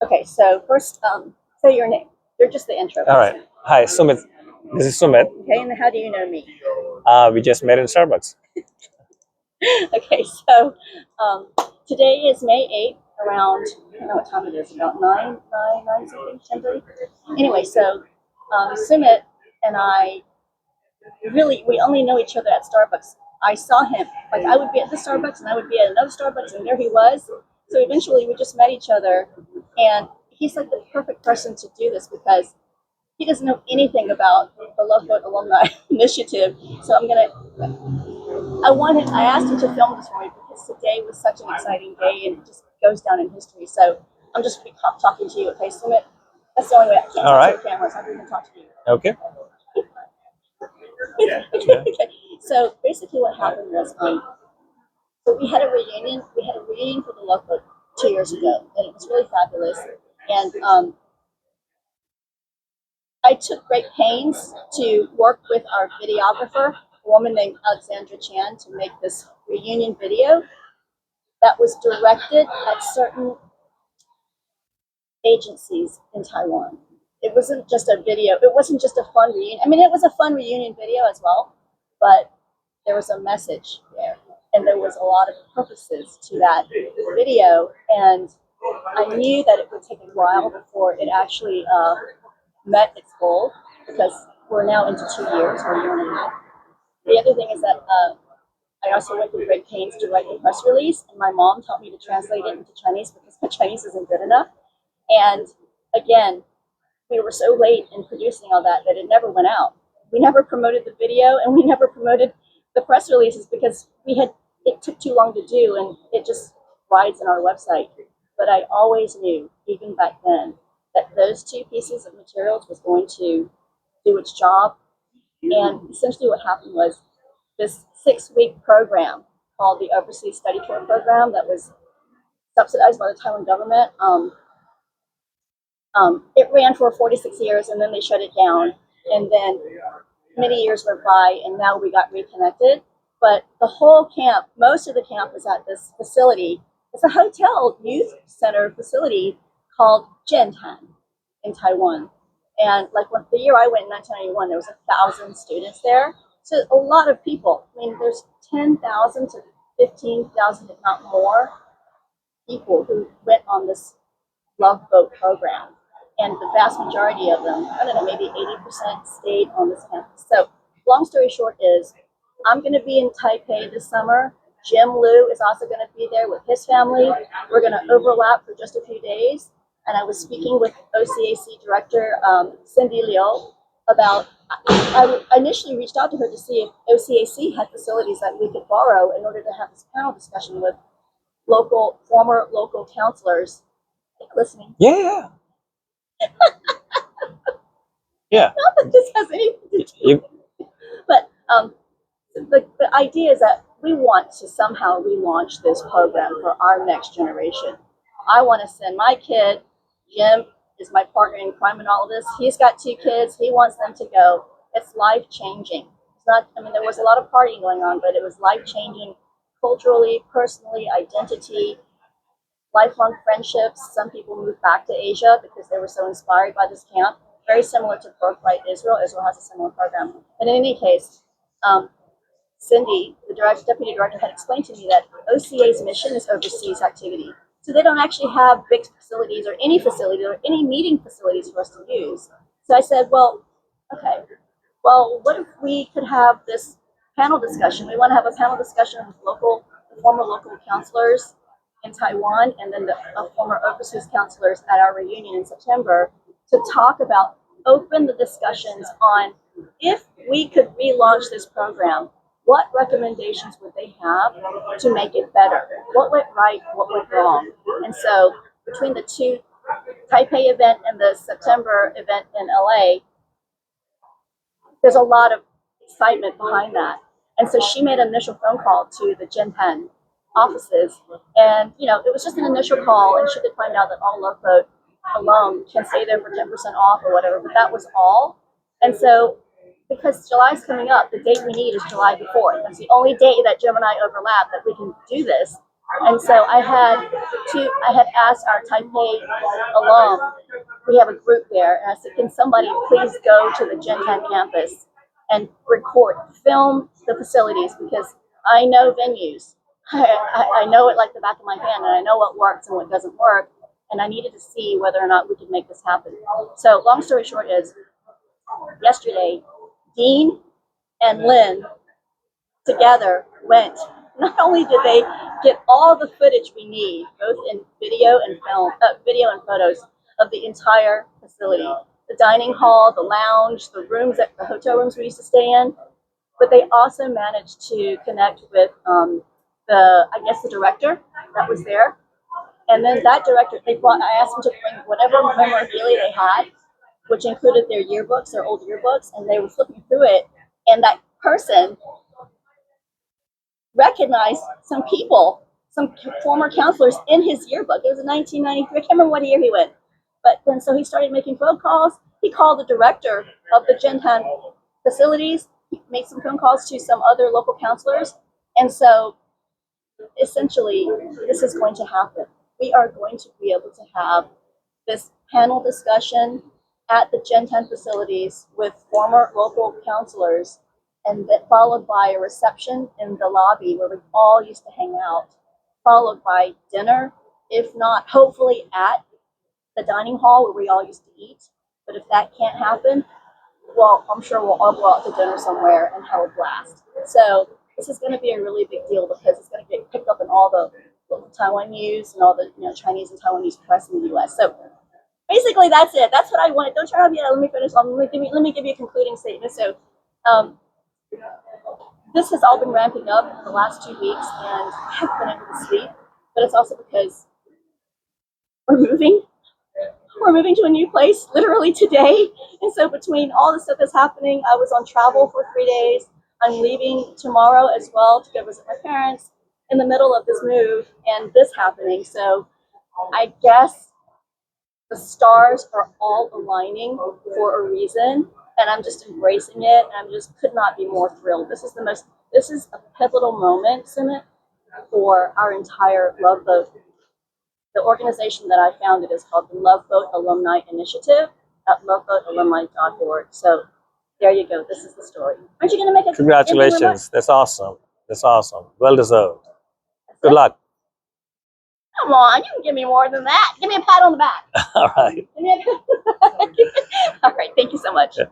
Okay, so first, say your name. You're just the intro. All right. Hi, Sumit. This is Sumit. Okay, and how do you know me? We just met in Starbucks. Okay, so today is May 8th, around, I don't know what time it is, about 9 something, 10:30. Anyway, so Sumit and I we only know each other at Starbucks. I saw him, like I would be at the Starbucks and I would be at another Starbucks, and there he was. So eventually we just met each other, and he's like the perfect person to do this because he doesn't know anything about the Love Boat Alumni Initiative. So I asked him to film this for me because today was such an exciting day and it just goes down in history. So I'm just talking to you, okay, Sumit? That's the only way I can't All talk right. to the cameras. I can talk to you. Okay. Okay. So basically, what happened was, so we had a reunion. We had a reunion for the Love Boat 2 years ago, and it was really fabulous. And I took great pains to work with our videographer, a woman named Alexandra Chien, to make this reunion video that was directed at certain agencies in Taiwan. It wasn't just a video. It wasn't just a fun reunion. I mean, it was a fun reunion video as well, but there was a message there, and there was a lot of purposes to that video. And I knew that it would take a while before it actually met its goal because we're now into 2 years or a year and a half. The other thing is that I also went through great pains to write the press release, and my mom taught me to translate it into Chinese because my Chinese isn't good enough. And again, we were so late in producing all that that it never went out. We never promoted the video, and we never promoted the press releases because it took too long to do, and it just rides on our website. But I always knew, even back then, that those two pieces of materials was going to do its job. And essentially what happened was this 6-week program called the Overseas Study Tour Program that was subsidized by the Taiwan government. It ran for 46 years, and then they shut it down. And then many years went by, and now we got reconnected. But the whole camp, most of the camp was at this facility. It's a hotel youth center facility called Chien Tan in Taiwan. And like the year I went in 1991, there was 1,000 students there. So a lot of people. I mean, there's 10,000 to 15,000, if not more, people who went on this Love Boat program. And the vast majority of them, I don't know, maybe 80% stayed on this campus. So long story short is, I'm going to be in Taipei this summer. Jim Liu is also going to be there with his family. We're going to overlap for just a few days. And I was speaking with OCAC director Cindy Liu about, I initially reached out to her to see if OCAC had facilities that we could borrow in order to have this panel discussion with former local counselors. Listening. Yeah. Yeah. Not that this has anything to do. But the idea is that we want to somehow relaunch this program for our next generation. I want to send my kid. Jim is my partner in crime and all of this. He's got 2 kids. He wants them to go. It's life changing. It's not. I mean, there was a lot of partying going on, but it was life changing, culturally, personally, identity, lifelong friendships. Some people moved back to Asia because they were so inspired by this camp. Very similar to Birthright Israel. Israel has a similar program. But in any case, Cindy, the deputy director, had explained to me that OCA's mission is overseas activity. So they don't actually have big facilities or any facility or any meeting facilities for us to use. So I said, well, okay, well, what if we could have this panel discussion? We want to have a panel discussion with former local counselors in Taiwan, and then the former overseas counselors at our reunion in September to talk about, open the discussions on if we could relaunch this program, what recommendations would they have to make it better? What went right, what went wrong? And so between the two Taipei event and the September event in LA, there's a lot of excitement behind that. And so she made an initial phone call to the Chien Tan offices. And, it was just an initial call, and she did find out that all Love Boat alum can stay there for 10% off or whatever, but that was all. And so, because July's coming up, the date we need is July the 4th. That's the only date that Jim and I overlap that we can do this. And so I had asked our Taipei alum, we have a group there, and I said, can somebody please go to the Chien Tan campus and film the facilities, because I know venues. I know it like the back of my hand, and I know what works and what doesn't work, and I needed to see whether or not we could make this happen. So long story short is, yesterday, Dean and Lynn together went. Not only did they get all the footage we need, both in video and photos of the entire facility, the dining hall, the lounge, the hotel rooms we used to stay in, but they also managed to connect with the director that was there. And then that director, I asked them to bring whatever memorabilia they had, which included their yearbooks, their old yearbooks, and they were flipping through it. And that person recognized some people, some former counselors in his yearbook. It was in 1993. I can't remember what year he went. But then so he started making phone calls. He called the director of the Chien Tan facilities. He made some phone calls to some other local counselors. And so essentially, this is going to happen. We are going to be able to have this panel discussion at the Chien Tan facilities with former local counselors, and that followed by a reception in the lobby where we all used to hang out, followed by dinner, if not hopefully at the dining hall where we all used to eat. But if that can't happen, well, I'm sure we'll all go out to dinner somewhere and have a blast. So this is going to be a really big deal, because it's going to get picked up in all the Taiwan news and all the Chinese and Taiwanese press in the U.S. So basically, that's it. That's what I wanted. Don't turn off yet. Let me finish. Let me give you a concluding statement. So, this has all been ramping up the last 2 weeks, and I haven't been able to sleep. But it's also because we're moving. We're moving to a new place literally today, and so between all the stuff that's happening, I was on travel for 3 days. I'm leaving tomorrow as well to go visit my parents in the middle of this move and this happening. So, I guess the stars are all aligning for a reason, and I'm just embracing it, and I just could not be more thrilled. This is a pivotal moment, Sumit, for our entire Love Boat. The organization that I founded is called the Love Boat Alumni Initiative at loveboatalumni.org. So there you go. This is the story. Aren't you going to make a Congratulations. That's awesome. That's awesome. Well deserved. Good luck. Come on, you can give me more than that. Give me a pat on the back. All right. All right. Thank you so much. Yeah.